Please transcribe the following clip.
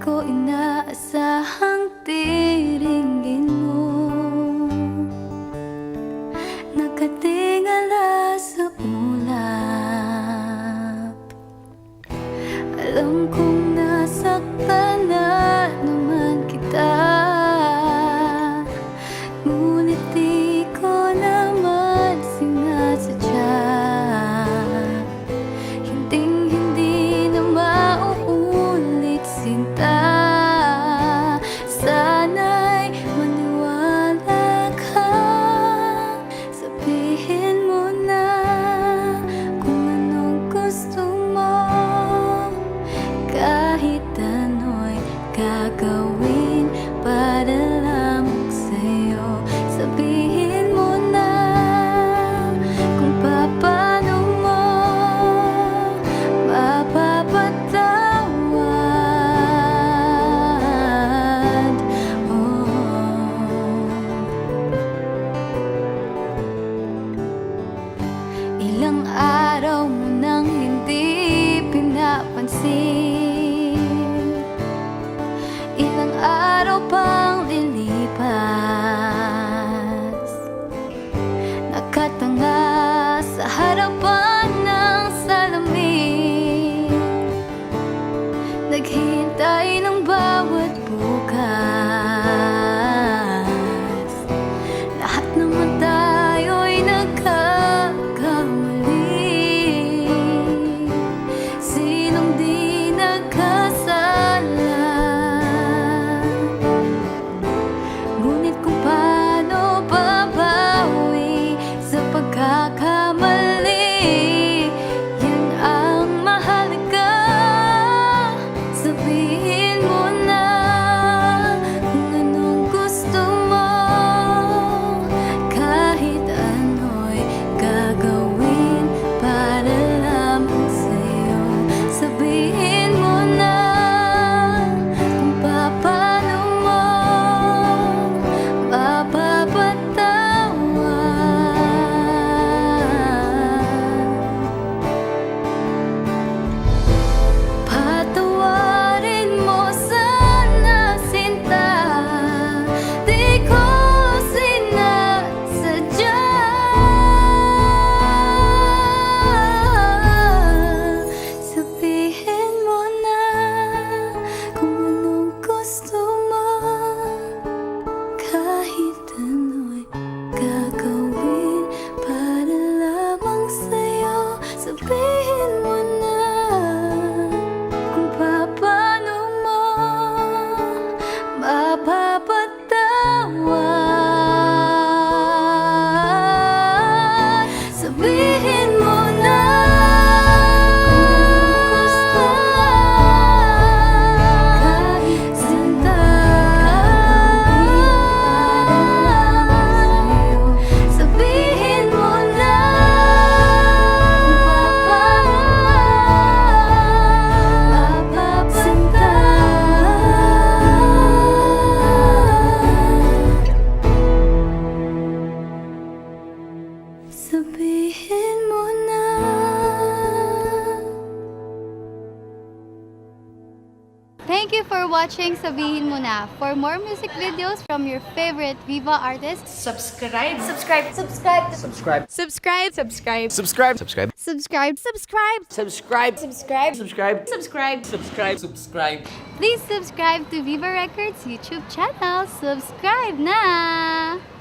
ko inaasahang tiringgin mo, nakatingala sa ulap. Alam kong nasaktan na naman kita, ngunit di ko naman sinasadya. Hinding-hindi na mauulit, sinta. Sana'y maniwala ka, sabihin mo na kung anong gusto mo. Kahit ano'y gagawin para lamang sa'yo. Sabihin mo na kung paano mo mapapatawad. Ilang araw mo nang hindi pinapansin, ilang araw pang lilipas, nakatanga sa harapan ng salamin, naghihintay ng bawat bukas. Lahat naman tayo'y nagkakamali, sinong di nagkasala. Ngunit kung paano babawi sa pagkakamali, yan ang mahalaga. Sabihin mo na kung anong gusto mo, kahit ano'y gagawin para lamang sa'yo. Sabihin mo na kung paano mo mapapatawad. Patawarin mo sana, sinta, di ko sinasadya. Sabihin mo na kung anong gusto mo, kahit ano'y gagawin para lamang sa'yo. Sabihin mo na kung paano mo mapapatawad. Sabihin mo na sabihin mo na. Thank you for watching Sabihin Mo Na. For more music videos from your favorite Viva artists, Subscribe. subscribe, Subscribe. subscribe, Subscribe. subscribe, Subscribe. subscribe, Subscribe. Subscribe. Subscribe. Subscribe. Subscribe. Subscribe. Subscribe. Please subscribe to Viva Records YouTube channel. Subscribe na!